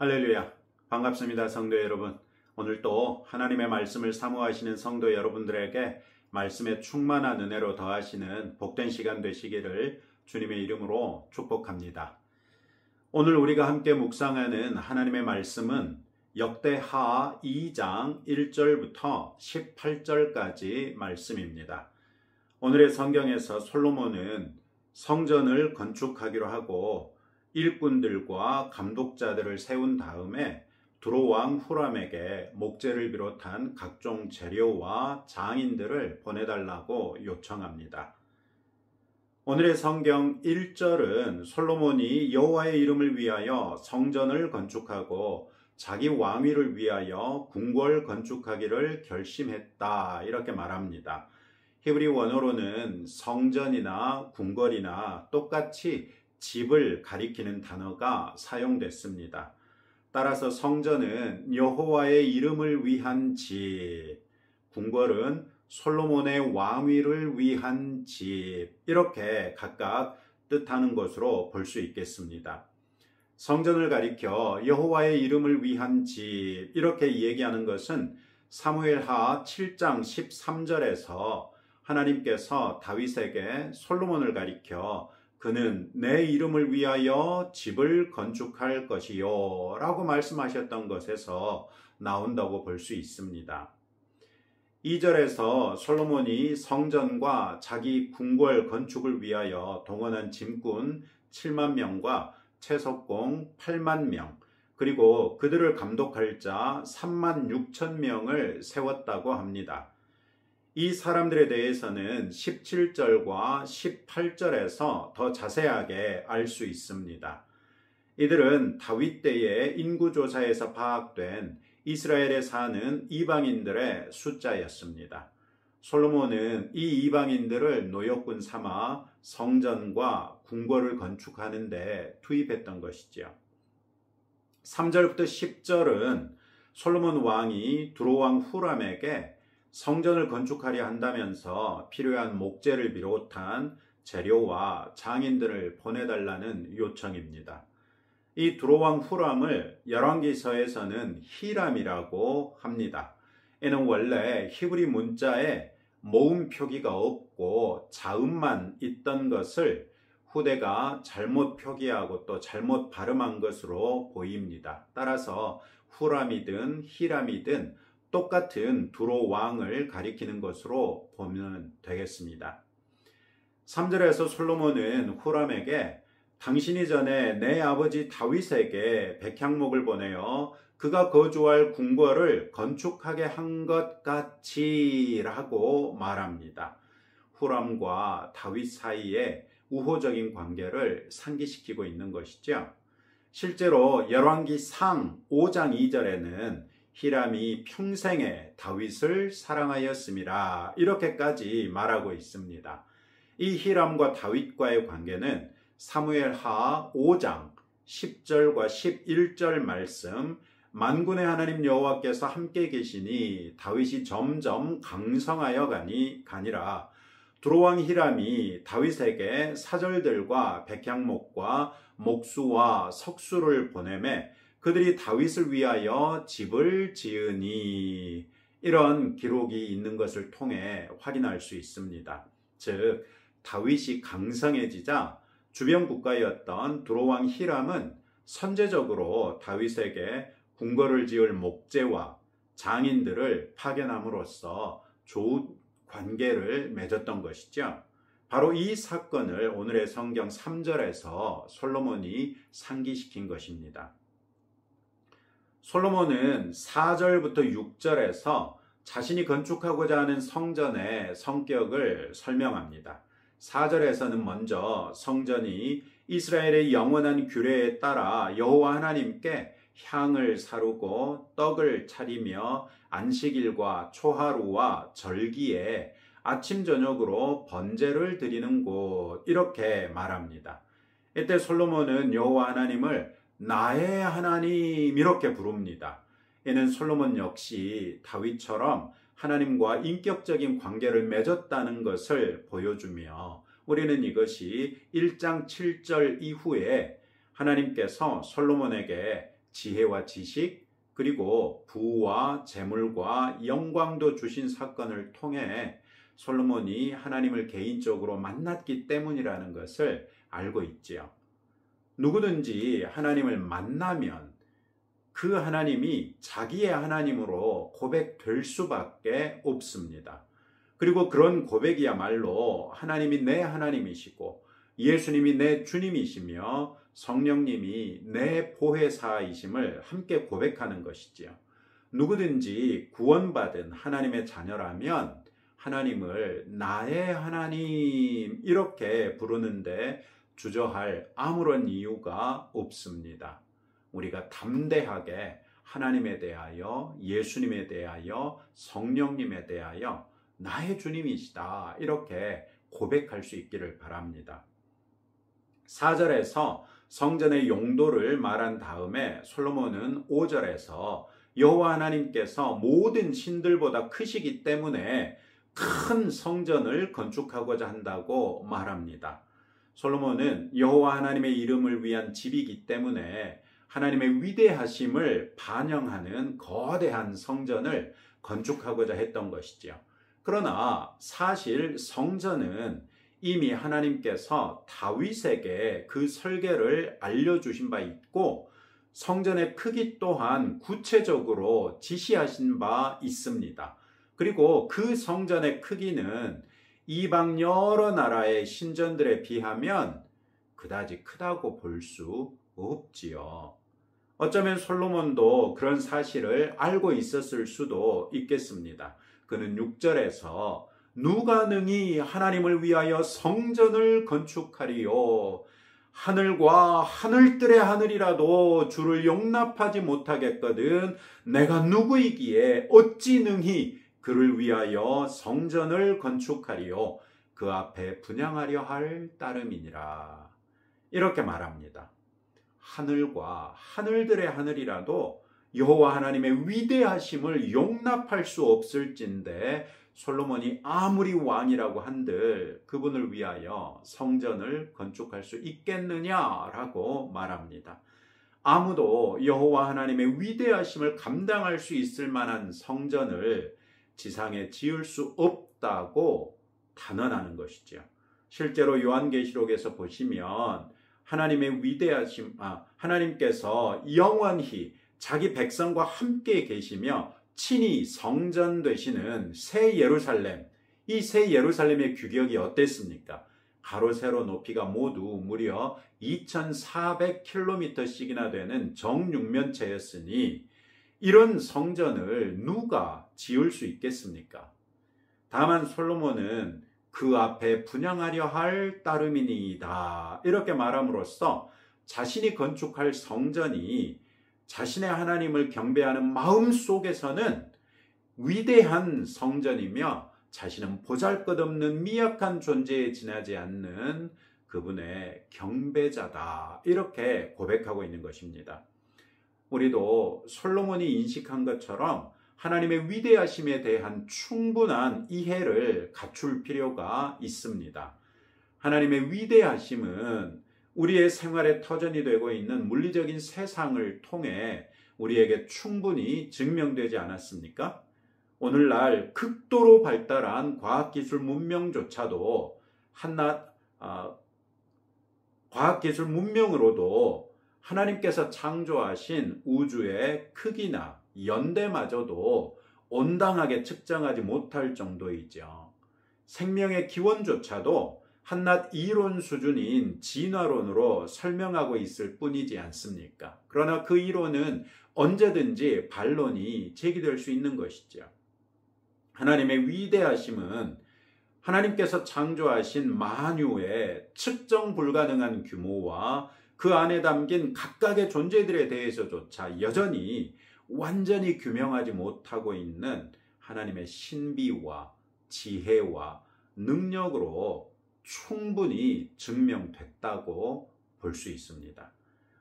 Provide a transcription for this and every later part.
할렐루야, 반갑습니다. 성도 여러분. 오늘 또 하나님의 말씀을 사모하시는 성도 여러분들에게 말씀의 충만한 은혜로 더하시는 복된 시간 되시기를 주님의 이름으로 축복합니다. 오늘 우리가 함께 묵상하는 하나님의 말씀은 역대하 2장 1절부터 18절까지 말씀입니다. 오늘의 성경에서 솔로몬은 성전을 건축하기로 하고 일꾼들과 감독자들을 세운 다음에 두로왕 후람에게 목재를 비롯한 각종 재료와 장인들을 보내달라고 요청합니다. 오늘의 성경 1절은 솔로몬이 여호와의 이름을 위하여 성전을 건축하고 자기 왕위를 위하여 궁궐 건축하기를 결심했다, 이렇게 말합니다. 히브리 원어로는 성전이나 궁궐이나 똑같이 집을 가리키는 단어가 사용됐습니다. 따라서 성전은 여호와의 이름을 위한 집, 궁궐은 솔로몬의 왕위를 위한 집, 이렇게 각각 뜻하는 것으로 볼 수 있겠습니다. 성전을 가리켜 여호와의 이름을 위한 집, 이렇게 얘기하는 것은 사무엘하 7장 13절에서 하나님께서 다윗에게 솔로몬을 가리켜 그는 내 이름을 위하여 집을 건축할 것이요 라고 말씀하셨던 것에서 나온다고 볼 수 있습니다. 2절에서 솔로몬이 성전과 자기 궁궐 건축을 위하여 동원한 짐꾼 7만 명과 채석공 8만 명, 그리고 그들을 감독할 자 3만 6천 명을 세웠다고 합니다. 이 사람들에 대해서는 17절과 18절에서 더 자세하게 알 수 있습니다. 이들은 다윗 때의 인구조사에서 파악된 이스라엘에 사는 이방인들의 숫자였습니다. 솔로몬은 이 이방인들을 노역군 삼아 성전과 궁궐을 건축하는 데 투입했던 것이죠. 3절부터 10절은 솔로몬 왕이 두로왕 후람에게 성전을 건축하려 한다면서 필요한 목재를 비롯한 재료와 장인들을 보내달라는 요청입니다. 이 두로왕 후람을 열왕기서에서는 히람이라고 합니다. 이는 원래 히브리 문자에 모음 표기가 없고 자음만 있던 것을 후대가 잘못 표기하고 또 잘못 발음한 것으로 보입니다. 따라서 후람이든 히람이든 똑같은 두로왕을 가리키는 것으로 보면 되겠습니다. 3절에서 솔로몬은 후람에게 당신이 전에 내 아버지 다윗에게 백향목을 보내어 그가 거주할 궁궐을 건축하게 한 것 같이 라고 말합니다. 후람과 다윗 사이에 우호적인 관계를 상기시키고 있는 것이죠. 실제로 열왕기상 5장 2절에는 히람이 평생에 다윗을 사랑하였음이라 이렇게까지 말하고 있습니다. 이 히람과 다윗과의 관계는 사무엘하 5장 10절과 11절 말씀, 만군의 하나님 여호와께서 함께 계시니 다윗이 점점 강성하여 가니라 두로왕 히람이 다윗에게 사절들과 백향목과 목수와 석수를 보내매 그들이 다윗을 위하여 집을 지으니, 이런 기록이 있는 것을 통해 확인할 수 있습니다. 즉 다윗이 강성해지자 주변 국가였던 두로왕 히람은 선제적으로 다윗에게 궁궐을 지을 목재와 장인들을 파견함으로써 좋은 관계를 맺었던 것이죠. 바로 이 사건을 오늘의 성경 3절에서 솔로몬이 상기시킨 것입니다. 솔로몬은 4절부터 6절에서 자신이 건축하고자 하는 성전의 성격을 설명합니다. 4절에서는 먼저 성전이 이스라엘의 영원한 규례에 따라 여호와 하나님께 향을 사르고 떡을 차리며 안식일과 초하루와 절기에 아침 저녁으로 번제를 드리는 곳, 이렇게 말합니다. 이때 솔로몬은 여호와 하나님을 나의 하나님 이렇게 부릅니다. 이는 솔로몬 역시 다윗처럼 하나님과 인격적인 관계를 맺었다는 것을 보여주며 우리는 이것이 1장 7절 이후에 하나님께서 솔로몬에게 지혜와 지식, 그리고 부와 재물과 영광도 주신 사건을 통해 솔로몬이 하나님을 개인적으로 만났기 때문이라는 것을 알고 있지요. 누구든지 하나님을 만나면 그 하나님이 자기의 하나님으로 고백될 수밖에 없습니다. 그리고 그런 고백이야말로 하나님이 내 하나님이시고 예수님이 내 주님이시며 성령님이 내 보혜사이심을 함께 고백하는 것이지요. 누구든지 구원받은 하나님의 자녀라면 하나님을 나의 하나님 이렇게 부르는데 주저할 아무런 이유가 없습니다. 우리가 담대하게 하나님에 대하여, 예수님에 대하여, 성령님에 대하여 나의 주님이시다 이렇게 고백할 수 있기를 바랍니다. 4절에서 성전의 용도를 말한 다음에 솔로몬은 5절에서 여호와 하나님께서 모든 신들보다 크시기 때문에 큰 성전을 건축하고자 한다고 말합니다. 솔로몬은 여호와 하나님의 이름을 위한 집이기 때문에 하나님의 위대하심을 반영하는 거대한 성전을 건축하고자 했던 것이지요. 그러나 사실 성전은 이미 하나님께서 다윗에게 그 설계를 알려주신 바 있고 성전의 크기 또한 구체적으로 지시하신 바 있습니다. 그리고 그 성전의 크기는 이방 여러 나라의 신전들에 비하면 그다지 크다고 볼 수 없지요. 어쩌면 솔로몬도 그런 사실을 알고 있었을 수도 있겠습니다. 그는 6절에서 누가 능히 하나님을 위하여 성전을 건축하리요? 하늘과 하늘들의 하늘이라도 주를 용납하지 못하겠거든 내가 누구이기에 어찌 능히 그를 위하여 성전을 건축하리요? 그 앞에 분향하려 할 따름이니라. 이렇게 말합니다. 하늘과 하늘들의 하늘이라도 여호와 하나님의 위대하심을 용납할 수 없을진데 솔로몬이 아무리 왕이라고 한들 그분을 위하여 성전을 건축할 수 있겠느냐라고 말합니다. 아무도 여호와 하나님의 위대하심을 감당할 수 있을 만한 성전을 지상에 지을 수 없다고 단언하는 것이죠. 실제로 요한계시록에서 보시면 하나님의 위대하심, 하나님께서 영원히 자기 백성과 함께 계시며 친히 성전 되시는 새 예루살렘, 이 새 예루살렘의 규격이 어땠습니까? 가로 세로 높이가 모두 무려 2400km씩이나 되는 정육면체였으니 이런 성전을 누가 지을 수 있겠습니까? 다만 솔로몬은 그 앞에 분향하려 할 따름이니이다 이렇게 말함으로써 자신이 건축할 성전이 자신의 하나님을 경배하는 마음 속에서는 위대한 성전이며 자신은 보잘것없는 미약한 존재에 지나지 않는 그분의 경배자다 이렇게 고백하고 있는 것입니다. 우리도 솔로몬이 인식한 것처럼 하나님의 위대하심에 대한 충분한 이해를 갖출 필요가 있습니다. 하나님의 위대하심은 우리의 생활의 터전이 되고 있는 물리적인 세상을 통해 우리에게 충분히 증명되지 않았습니까? 오늘날 극도로 발달한 과학기술 문명조차도 한낱 과학기술 문명으로도 하나님께서 창조하신 우주의 크기나 연대마저도 온당하게 측정하지 못할 정도이죠. 생명의 기원조차도 한낱 이론 수준인 진화론으로 설명하고 있을 뿐이지 않습니까? 그러나 그 이론은 언제든지 반론이 제기될 수 있는 것이죠. 하나님의 위대하심은 하나님께서 창조하신 만유의 측정 불가능한 규모와 그 안에 담긴 각각의 존재들에 대해서조차 여전히 완전히 규명하지 못하고 있는 하나님의 신비와 지혜와 능력으로 충분히 증명됐다고 볼 수 있습니다.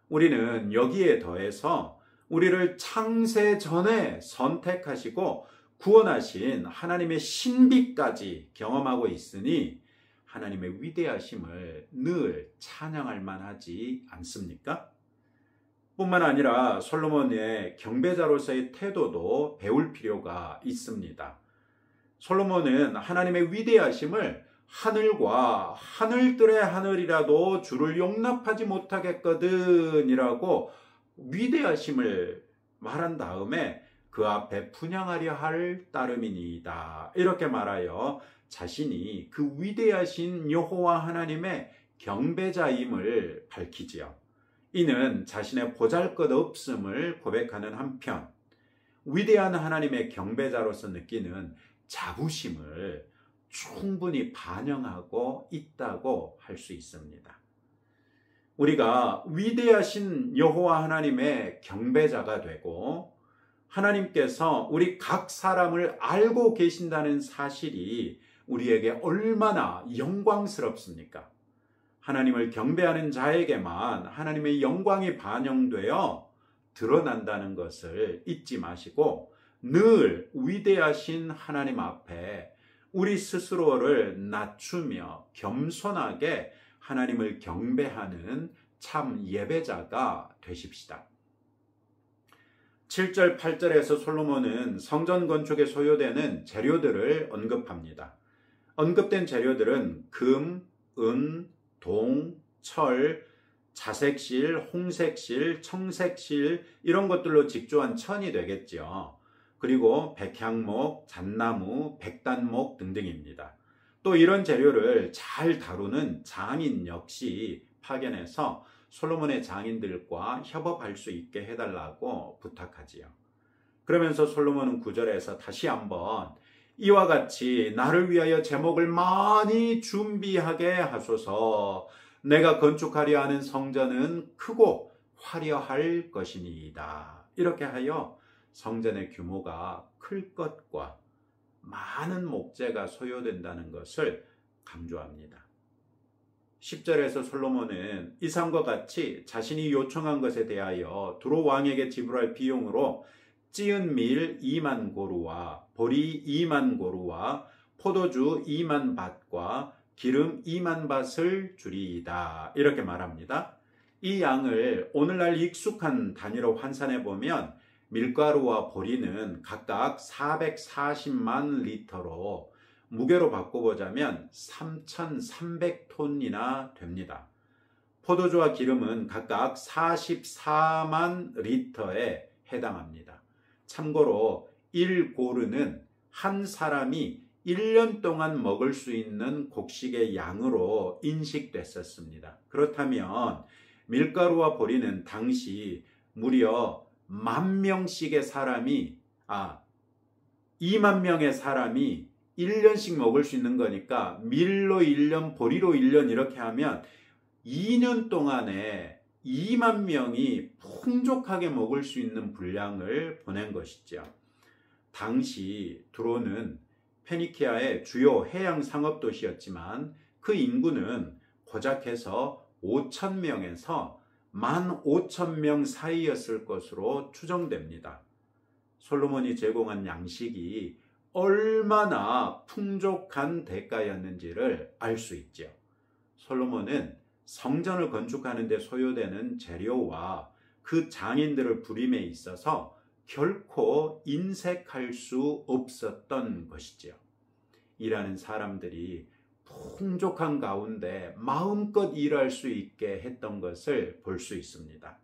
우리는 여기에 더해서 우리를 창세 전에 선택하시고 구원하신 하나님의 신비까지 경험하고 있으니 하나님의 위대하심을 늘 찬양할 만하지 않습니까? 뿐만 아니라 솔로몬의 경배자로서의 태도도 배울 필요가 있습니다. 솔로몬은 하나님의 위대하심을 하늘과 하늘들의 하늘이라도 주를 용납하지 못하겠거든 이라고 위대하심을 말한 다음에 그 앞에 분향하려 할 따름이니이다 이렇게 말하여 자신이 그 위대하신 여호와 하나님의 경배자임을 밝히지요. 이는 자신의 보잘것없음을 고백하는 한편 위대한 하나님의 경배자로서 느끼는 자부심을 충분히 반영하고 있다고 할 수 있습니다. 우리가 위대하신 여호와 하나님의 경배자가 되고 하나님께서 우리 각 사람을 알고 계신다는 사실이 우리에게 얼마나 영광스럽습니까? 하나님을 경배하는 자에게만 하나님의 영광이 반영되어 드러난다는 것을 잊지 마시고 늘 위대하신 하나님 앞에 우리 스스로를 낮추며 겸손하게 하나님을 경배하는 참 예배자가 되십시다. 7절, 8절에서 솔로몬은 성전 건축에 소요되는 재료들을 언급합니다. 언급된 재료들은 금, 은, 동, 철, 자색실, 홍색실, 청색실 이런 것들로 직조한 천이 되겠죠. 그리고 백향목, 잣나무, 백단목 등등입니다. 또 이런 재료를 잘 다루는 장인 역시 파견해서 솔로몬의 장인들과 협업할 수 있게 해달라고 부탁하지요. 그러면서 솔로몬은 9절에서 다시 한번 이와 같이 나를 위하여 제목을 많이 준비하게 하소서. 내가 건축하려 하는 성전은 크고 화려할 것이니이다. 이렇게 하여 성전의 규모가 클 것과 많은 목재가 소요된다는 것을 강조합니다. 10절에서 솔로몬은 이상과 같이 자신이 요청한 것에 대하여 두로 왕에게 지불할 비용으로 찌은 밀 2만 고루와 보리 2만 고루와 포도주 2만 밭과 기름 2만 밭을 주리이다. 이렇게 말합니다. 이 양을 오늘날 익숙한 단위로 환산해 보면 밀가루와 보리는 각각 440만 리터로 무게로 바꿔보자면 3,300톤이나 됩니다. 포도주와 기름은 각각 44만 리터에 해당합니다. 참고로 1고르는 한 사람이 1년 동안 먹을 수 있는 곡식의 양으로 인식됐었습니다. 그렇다면 밀가루와 보리는 당시 무려 10,000명씩의 사람이 2만 명의 사람이 1년씩 먹을 수 있는 거니까 밀로 1년, 보리로 1년 이렇게 하면 2년 동안에 2만 명이 풍족하게 먹을 수 있는 분량을 보낸 것이죠. 당시 두로는 페니키아의 주요 해양 상업 도시였지만 그 인구는 고작 해서 5,000명에서 15,000명 사이였을 것으로 추정됩니다. 솔로몬이 제공한 양식이 얼마나 풍족한 대가였는지를 알 수 있죠. 솔로몬은 성전을 건축하는 데 소요되는 재료와 그 장인들을 부림에 있어서 결코 인색할 수 없었던 것이지요. 일하는 사람들이 풍족한 가운데 마음껏 일할 수 있게 했던 것을 볼 수 있습니다.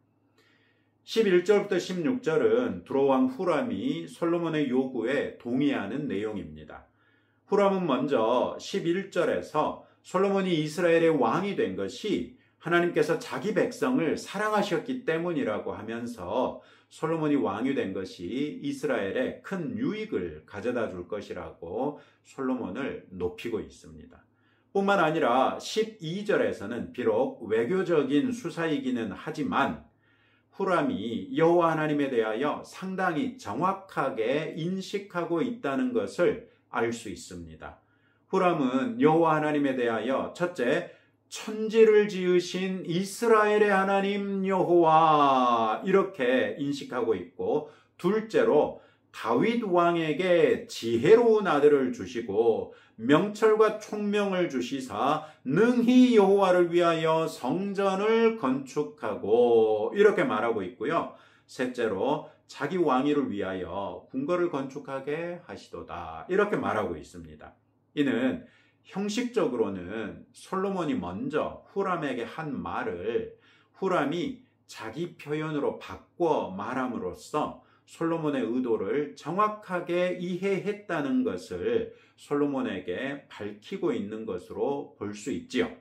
11절부터 16절은 두로왕 후람이 솔로몬의 요구에 동의하는 내용입니다. 후람은 먼저 11절에서 솔로몬이 이스라엘의 왕이 된 것이 하나님께서 자기 백성을 사랑하셨기 때문이라고 하면서 솔로몬이 왕이 된 것이 이스라엘에 큰 유익을 가져다 줄 것이라고 솔로몬을 높이고 있습니다. 뿐만 아니라 12절에서는 비록 외교적인 수사이기는 하지만 후람이 여호와 하나님에 대하여 상당히 정확하게 인식하고 있다는 것을 알 수 있습니다. 후람은 여호와 하나님에 대하여 첫째, 천지를 지으신 이스라엘의 하나님 여호와 이렇게 인식하고 있고, 둘째로 다윗 왕에게 지혜로운 아들을 주시고 명철과 총명을 주시사 능히 여호와를 위하여 성전을 건축하고 이렇게 말하고 있고요. 셋째로 자기 왕위를 위하여 궁궐을 건축하게 하시도다 이렇게 말하고 있습니다. 이는 형식적으로는 솔로몬이 먼저 후람에게 한 말을 후람이 자기 표현으로 바꿔 말함으로써 솔로몬의 의도를 정확하게 이해했다는 것을 솔로몬에게 밝히고 있는 것으로 볼 수 있지요.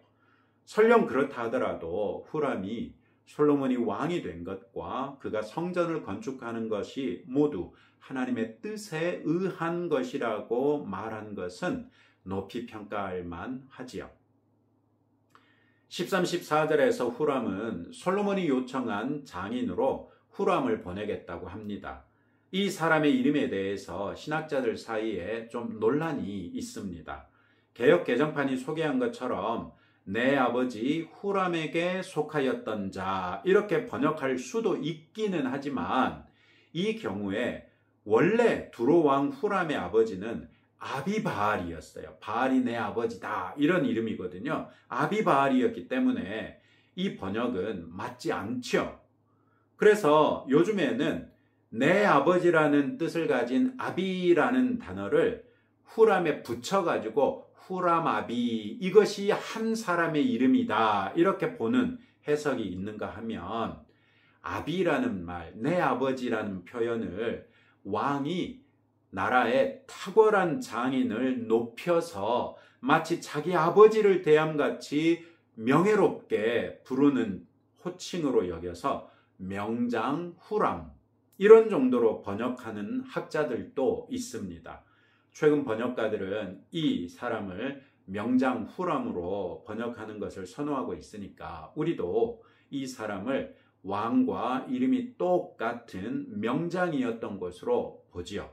설령 그렇다 하더라도 후람이 솔로몬이 왕이 된 것과 그가 성전을 건축하는 것이 모두 하나님의 뜻에 의한 것이라고 말한 것은 높이 평가할 만하지요. 13, 14절에서 후람은 솔로몬이 요청한 장인으로 후람을 보내겠다고 합니다. 이 사람의 이름에 대해서 신학자들 사이에 좀 논란이 있습니다. 개역 개정판이 소개한 것처럼 내 아버지 후람에게 속하였던 자 이렇게 번역할 수도 있기는 하지만 이 경우에 원래 두로 왕 후람의 아버지는 아비바알이었어요. 바알이 내 아버지다 이런 이름이거든요. 아비바알이었기 때문에 이 번역은 맞지 않죠. 그래서 요즘에는 내 아버지라는 뜻을 가진 아비라는 단어를 후람에 붙여가지고 후람아비 이것이 한 사람의 이름이다 이렇게 보는 해석이 있는가 하면 아비라는 말, 내 아버지라는 표현을 왕이 나라의 탁월한 장인을 높여서 마치 자기 아버지를 대함같이 명예롭게 부르는 호칭으로 여겨서 명장후람 이런 정도로 번역하는 학자들도 있습니다. 최근 번역가들은 이 사람을 명장후람으로 번역하는 것을 선호하고 있으니까 우리도 이 사람을 왕과 이름이 똑같은 명장이었던 것으로 보지요.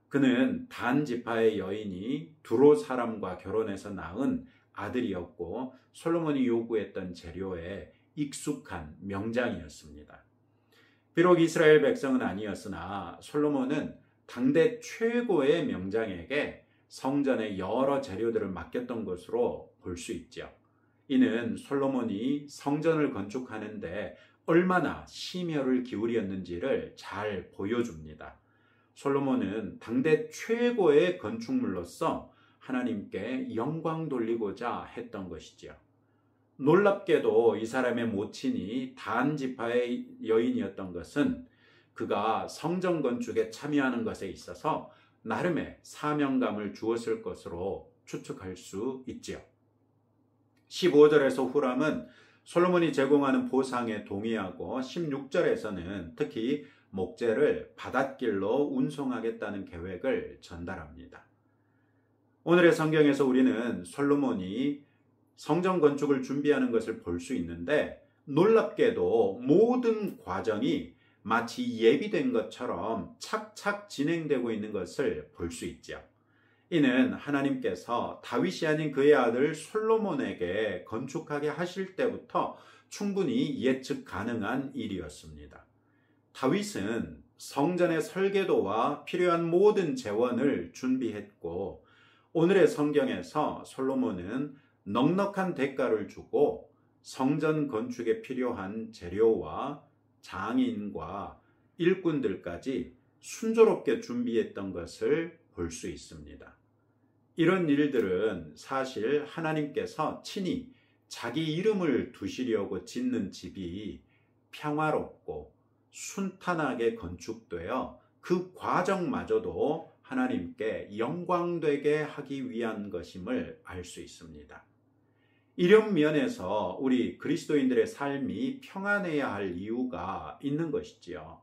그는 단 지파의 여인이 두로 사람과 결혼해서 낳은 아들이었고 솔로몬이 요구했던 재료에 익숙한 명장이었습니다. 비록 이스라엘 백성은 아니었으나 솔로몬은 당대 최고의 명장에게 성전의 여러 재료들을 맡겼던 것으로 볼 수 있죠. 이는 솔로몬이 성전을 건축하는데 얼마나 심혈을 기울였는지를 잘 보여줍니다. 솔로몬은 당대 최고의 건축물로서 하나님께 영광 돌리고자 했던 것이지요. 놀랍게도 이 사람의 모친이 단 지파의 여인이었던 것은 그가 성전 건축에 참여하는 것에 있어서 나름의 사명감을 주었을 것으로 추측할 수 있지요. 15절에서 후람은 솔로몬이 제공하는 보상에 동의하고 16절에서는 특히 목재를 바닷길로 운송하겠다는 계획을 전달합니다. 오늘의 성경에서 우리는 솔로몬이 성전 건축을 준비하는 것을 볼 수 있는데 놀랍게도 모든 과정이 마치 예비된 것처럼 착착 진행되고 있는 것을 볼 수 있죠. 이는 하나님께서 다윗이 아닌 그의 아들 솔로몬에게 건축하게 하실 때부터 충분히 예측 가능한 일이었습니다. 다윗은 성전의 설계도와 필요한 모든 재원을 준비했고 오늘의 성경에서 솔로몬은 넉넉한 대가를 주고 성전 건축에 필요한 재료와 장인과 일꾼들까지 순조롭게 준비했던 것을 볼 수 있습니다. 이런 일들은 사실 하나님께서 친히 자기 이름을 두시려고 짓는 집이 평화롭고 순탄하게 건축되어 그 과정마저도 하나님께 영광되게 하기 위한 것임을 알 수 있습니다. 이런 면에서 우리 그리스도인들의 삶이 평안해야 할 이유가 있는 것이지요.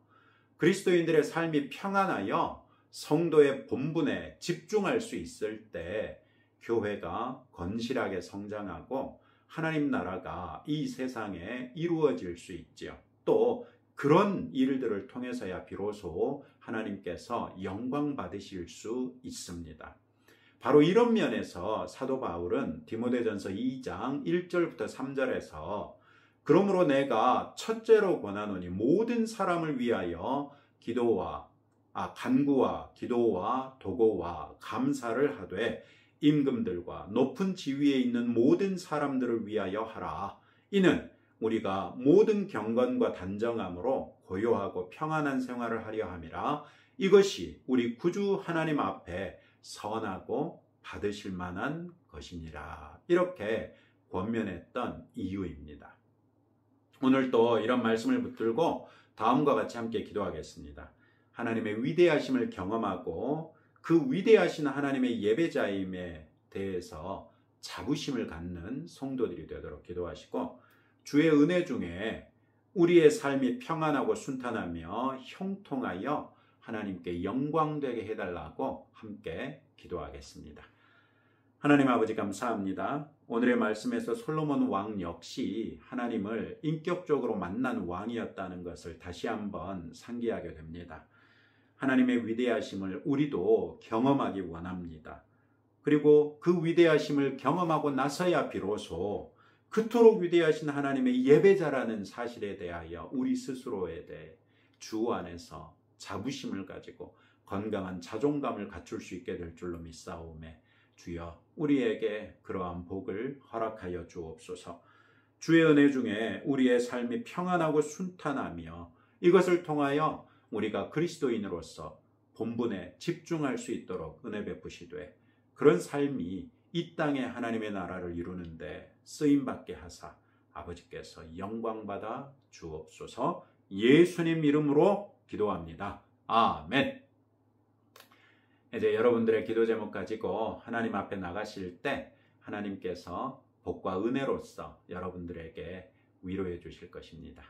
그리스도인들의 삶이 평안하여 성도의 본분에 집중할 수 있을 때 교회가 건실하게 성장하고 하나님 나라가 이 세상에 이루어질 수 있지요. 또 그런 일들을 통해서야 비로소 하나님께서 영광 받으실 수 있습니다. 바로 이런 면에서 사도 바울은 디모데전서 2장 1절부터 3절에서 그러므로 내가 첫째로 권하노니 모든 사람을 위하여 기도와 간구와 기도와 도고와 감사를 하되 임금들과 높은 지위에 있는 모든 사람들을 위하여 하라. 이는 우리가 모든 경건과 단정함으로 고요하고 평안한 생활을 하려 함이라. 이것이 우리 구주 하나님 앞에 선하고 받으실 만한 것이니라. 이렇게 권면했던 이유입니다. 오늘 또 이런 말씀을 붙들고 다음과 같이 함께 기도하겠습니다. 하나님의 위대하심을 경험하고 그 위대하신 하나님의 예배자임에 대해서 자부심을 갖는 성도들이 되도록 기도하시고, 주의 은혜 중에 우리의 삶이 평안하고 순탄하며 형통하여 하나님께 영광되게 해달라고 함께 기도하겠습니다. 하나님 아버지 감사합니다. 오늘의 말씀에서 솔로몬 왕 역시 하나님을 인격적으로 만난 왕이었다는 것을 다시 한번 상기하게 됩니다. 하나님의 위대하심을 우리도 경험하기 원합니다. 그리고 그 위대하심을 경험하고 나서야 비로소 그토록 위대하신 하나님의 예배자라는 사실에 대하여 우리 스스로에 대해 주 안에서 자부심을 가지고 건강한 자존감을 갖출 수 있게 될 줄로 믿사오매, 주여 우리에게 그러한 복을 허락하여 주옵소서. 주의 은혜 중에 우리의 삶이 평안하고 순탄하며 이것을 통하여 우리가 그리스도인으로서 본분에 집중할 수 있도록 은혜 베푸시되, 그런 삶이 이 땅에 하나님의 나라를 이루는데 쓰임받게 하사 아버지께서 영광받아 주옵소서. 예수님 이름으로 기도합니다. 아멘. 이제 여러분들의 기도 제목 가지고 하나님 앞에 나가실 때 하나님께서 복과 은혜로서 여러분들에게 위로해 주실 것입니다.